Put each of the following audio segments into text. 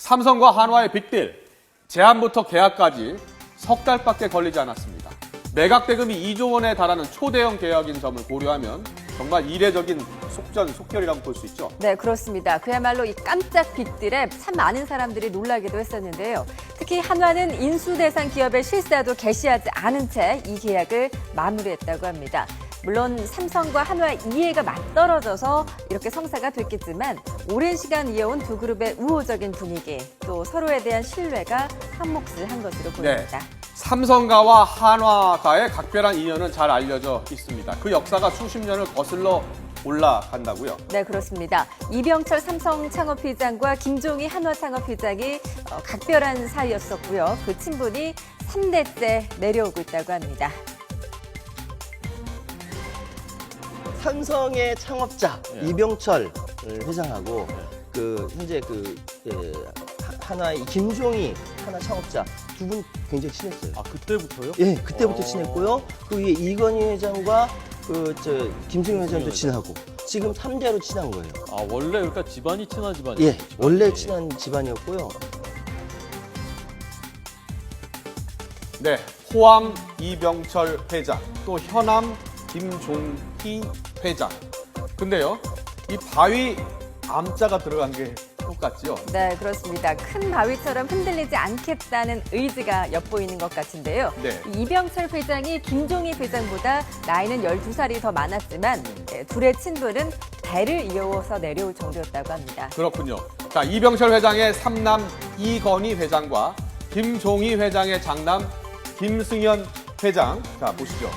삼성과 한화의 빅딜, 제안부터 계약까지 석 달밖에 걸리지 않았습니다. 매각 대금이 2조 원에 달하는 초대형 계약인 점을 고려하면 정말 이례적인 속전속결이라고 볼 수 있죠. 네, 그렇습니다. 그야말로 이 깜짝 빅딜에 참 많은 사람들이 놀라기도 했었는데요. 특히 한화는 인수 대상 기업의 실사도 게시하지 않은 채 이 계약을 마무리했다고 합니다. 물론 삼성과 한화의 이해가 맞떨어져서 이렇게 성사가 됐겠지만 오랜 시간 이어온 두 그룹의 우호적인 분위기, 또 서로에 대한 신뢰가 한몫을 한 것으로 보입니다. 네. 삼성가와 한화가의 각별한 인연은 잘 알려져 있습니다. 그 역사가 수십 년을 거슬러 올라간다고요? 네, 그렇습니다. 이병철 삼성 창업회장과 김종희 한화 창업회장이 각별한 사이였었고요. 그 친분이 3대째 내려오고 있다고 합니다. 삼성의 창업자 이병철 회장하고 현재 하나의 김종희 하나 창업자 두 분 굉장히 친했어요. 아, 그때부터요? 예, 그때부터 친했고요. 그 위에 이건희 회장과 김승현 회장도 친하고 지금 3대로 친한 거예요. 아, 원래 그러니까 집안이 친한 집안이에요? 예, 원래 친한 집안이었고요. 네, 호암 이병철 회장, 또 현암 김종희 회장. 근데요, 이 바위 암자가 들어간 게 똑같죠? 네, 그렇습니다. 큰 바위처럼 흔들리지 않겠다는 의지가 엿보이는 것 같은데요. 네. 이병철 회장이 김종희 회장보다 나이는 12살이 더 많았지만 둘의 친분은 대를 이어서 내려올 정도였다고 합니다. 그렇군요. 자, 이병철 회장의 삼남 이건희 회장과 김종희 회장의 장남 김승현 회장. 자, 보시죠.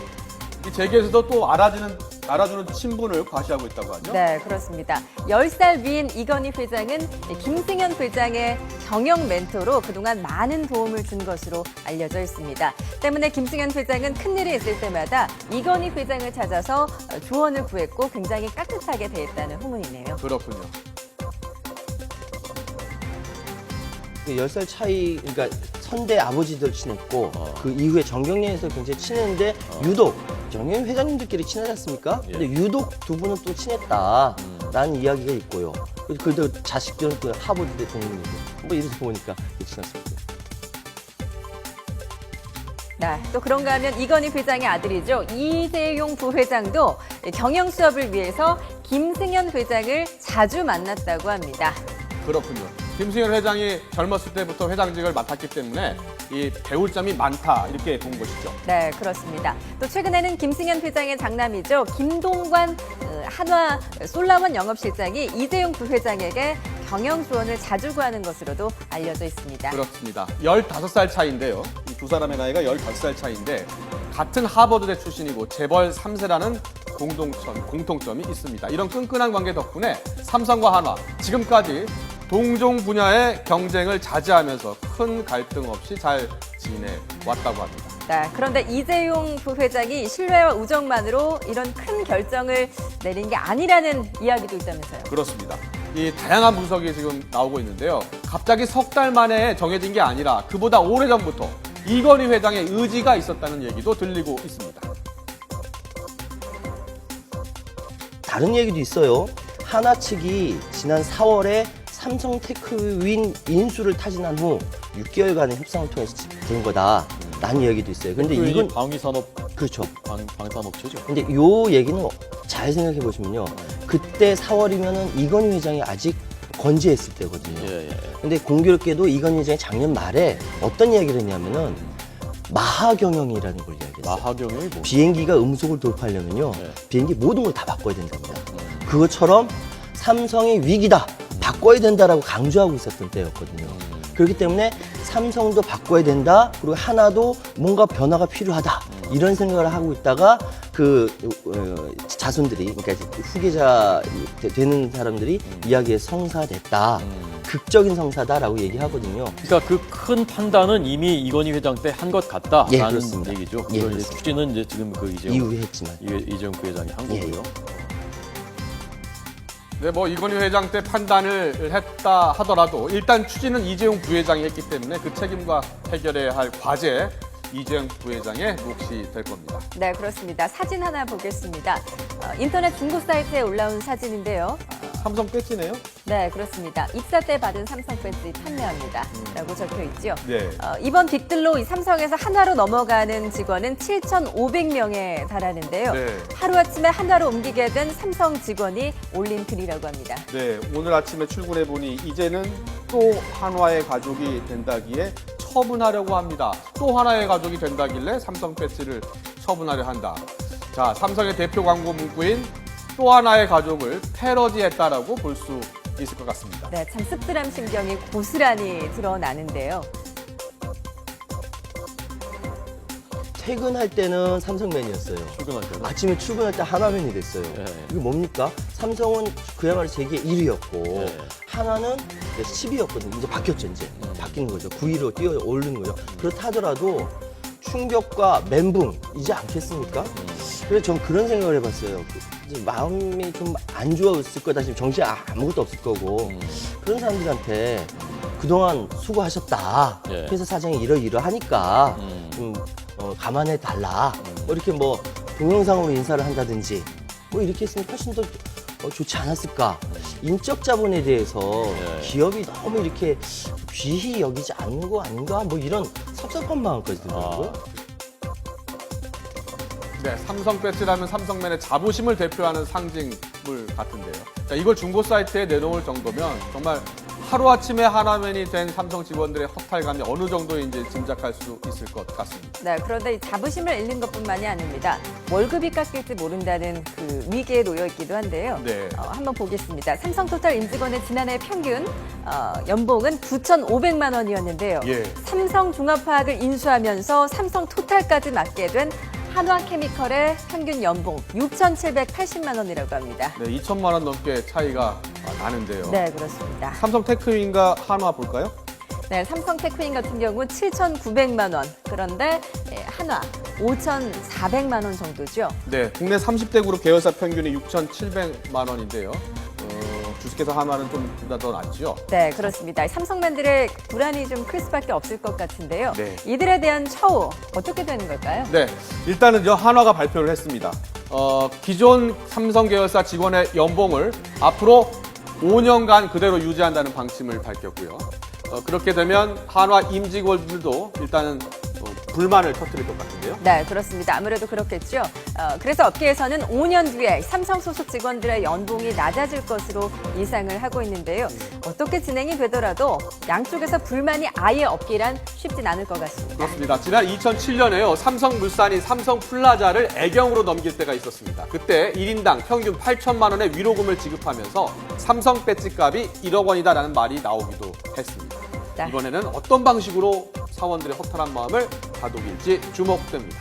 이 재계에서도 또 알아주는 친분을 과시하고 있다고 하죠? 네, 그렇습니다. 10살 위인 이건희 회장은 김승현 회장의 경영 멘토로 그동안 많은 도움을 준 것으로 알려져 있습니다. 때문에 김승현 회장은 큰일이 있을 때마다 이건희 회장을 찾아서 조언을 구했고 굉장히 깍듯하게 대했다는 후문이네요. 그렇군요. 10살 차이, 그러니까 선대 아버지들 친했고 그 이후에 정경련에서 굉장히 친했는데 유독 정경련 회장님들끼리 친하지 않습니까? 근데 유독 두 분은 또 친했다라는 이야기가 있고요. 그래도 자식들은 또 하버드대 동문이고 뭐 이래서 보니까 친했습니다. 네, 또 그런가 하면 이건희 회장의 아들이죠. 이재용 부회장도 경영 수업을 위해서 김승현 회장을 자주 만났다고 합니다. 그렇군요. 김승현 회장이 젊었을 때부터 회장직을 맡았기 때문에 이 배울 점이 많다 이렇게 본 것이죠. 네, 그렇습니다. 또 최근에는 김승현 회장의 장남이죠. 김동관 한화 솔라원 영업실장이 이재용 부회장에게 경영 조언을 자주 구하는 것으로도 알려져 있습니다. 그렇습니다. 15살 차이인데요. 이 두 사람의 나이가 15살 차이인데 같은 하버드대 출신이고 재벌 3세라는 공통점이 있습니다. 이런 끈끈한 관계 덕분에 삼성과 한화 지금까지 동종 분야의 경쟁을 자제하면서 큰 갈등 없이 잘 지내왔다고 합니다. 네, 그런데 이재용 부회장이 신뢰와 우정만으로 이런 큰 결정을 내린 게 아니라는 이야기도 있다면서요. 그렇습니다. 이 다양한 분석이 지금 나오고 있는데요. 갑자기 석 달 만에 정해진 게 아니라 그보다 오래전부터 이건희 회장의 의지가 있었다는 얘기도 들리고 있습니다. 다른 얘기도 있어요. 하나 측이 지난 4월에 삼성테크윈 인수를 타진한 후 6개월간의 협상을 통해서 된 거다라는 이야기도 있어요. 근데 이건 방위산업 그렇죠. 방산업체죠. 근데 요 얘기는 잘 생각해 보시면요. 그때 4월이면은 이건희 회장이 아직 건재했을 때거든요. 예. 근데 공교롭게도 이건희 회장이 작년 말에 어떤 이야기를 했냐면은 마하 경영이라는 걸 이야기했어요. 마하 경영이 뭐? 비행기가 음속을 돌파하려면요. 네. 비행기 모든 걸 다 바꿔야 된답니다. 그것처럼 삼성의 위기다. 바꿔야 된다라고 강조하고 있었던 때였거든요. 그렇기 때문에 삼성도 바꿔야 된다. 그리고 하나도 뭔가 변화가 필요하다. 이런 생각을 하고 있다가 자손들이, 그러니까 후계자 되는 사람들이 이야기에 성사됐다. 극적인 성사다라고 얘기하거든요. 그러니까 그 큰 판단은 이미 이건희 회장 때 한 것 같다라는 예, 그렇습니다. 얘기죠. 예, 그걸 이제 그렇습니다. 추진은 이제 지금 그 이후에 했지만. 이재용 부회장이 한 예, 거고요. 네, 뭐 이건희 회장 때 판단을 했다 하더라도 일단 추진은 이재용 부회장이 했기 때문에 그 책임과 해결해야 할 과제 이재용 부회장의 몫이 될 겁니다. 네, 그렇습니다. 사진 하나 보겠습니다. 인터넷 중고 사이트에 올라온 사진인데요. 삼성 배지네요. 네, 그렇습니다. 입사 때 받은 삼성 배지 판매합니다. 라고 적혀 있죠. 네. 이번 빅딜로 이 삼성에서 한화로 넘어가는 직원은 7,500명에 달하는데요. 네. 하루아침에 한화로 옮기게 된 삼성 직원이 올린 글이라고 합니다. 네, 오늘 아침에 출근해 보니 이제는 또 한화의 가족이 된다기에 처분하려고 합니다. 또 하나의 가족이 된다길래 삼성 배지를 처분하려 한다. 자, 삼성의 대표 광고 문구인 또 하나의 가족을 패러디했다라고 볼 수 있을 것 같습니다. 네, 참 씁쓸한 심경이 고스란히 드러나는데요. 퇴근할 때는 삼성맨이었어요. 출근할 때는. 아침에 출근할 때 하나맨이 됐어요. 네. 이게 뭡니까? 삼성은 그야말로 세계 1위였고 네. 하나는 10위였거든요. 이제 바뀌었죠. 이제 바뀌는 거죠. 9위로 뛰어 오르는 거죠. 그렇다 하더라도 충격과 멘붕이지 않겠습니까? 그래서 전 그런 생각을 해봤어요. 이제 마음이 좀 안 좋았을 거다. 지금 정신에 아무것도 없을 거고 그런 사람들한테 그동안 수고하셨다. 예. 회사 사정이 이러이러하니까 좀 감안해 달라. 뭐 이렇게 뭐 동영상으로 인사를 한다든지 뭐 이렇게 했으면 훨씬 더 좋지 않았을까. 인적 자본에 대해서 예. 기업이 너무 이렇게 귀히 여기지 않는 거 아닌가 뭐 이런 섭섭한 마음까지 들더라고요. 네, 삼성 배지라면 삼성맨의 자부심을 대표하는 상징물 같은데요. 자, 이걸 중고 사이트에 내놓을 정도면 정말 하루아침에 하나맨이 된 삼성 직원들의 허탈감이 어느 정도인지 짐작할 수 있을 것 같습니다. 네, 그런데 이 자부심을 잃는 것뿐만이 아닙니다. 월급이 깎일지 모른다는 그 위기에 놓여 있기도 한데요. 네. 한번 보겠습니다. 삼성토탈 임직원의 지난해 평균 연봉은 9,500만 원이었는데요. 예. 삼성종합화학을 인수하면서 삼성토탈까지 맡게 된 한화케미컬의 평균 연봉 6,780만 원이라고 합니다. 네, 2천만 원 넘게 차이가 나는데요. 네, 그렇습니다. 삼성 테크윈과 한화 볼까요? 네, 삼성 테크윈 같은 경우 7,900만 원. 그런데 한화 5,400만 원 정도죠. 네, 국내 30대 그룹 계열사 평균이 6,700만 원인데요. 주식회사 한화는 좀 더 낫죠. 네, 그렇습니다. 삼성맨들의 불안이 좀 클 수밖에 없을 것 같은데요. 네. 이들에 대한 처우 어떻게 되는 걸까요? 네, 일단은요 한화가 발표를 했습니다. 기존 삼성 계열사 직원의 연봉을 앞으로 5년간 그대로 유지한다는 방침을 밝혔고요. 그렇게 되면 한화 임직원들도 일단은 불만을 터뜨릴 것 같은데요. 네, 그렇습니다. 아무래도 그렇겠죠. 그래서 업계에서는 5년 뒤에 삼성 소속 직원들의 연봉이 낮아질 것으로 예상을 하고 있는데요. 어떻게 진행이 되더라도 양쪽에서 불만이 아예 없기란 쉽진 않을 것 같습니다. 그렇습니다. 지난 2007년에요. 삼성물산이 삼성플라자를 애경으로 넘길 때가 있었습니다. 그때 1인당 평균 8천만 원의 위로금을 지급하면서 삼성 배지 값이 1억 원이다라는 말이 나오기도 했습니다. 네. 이번에는 어떤 방식으로 사원들의 허탈한 마음을 다독일지 주목됩니다.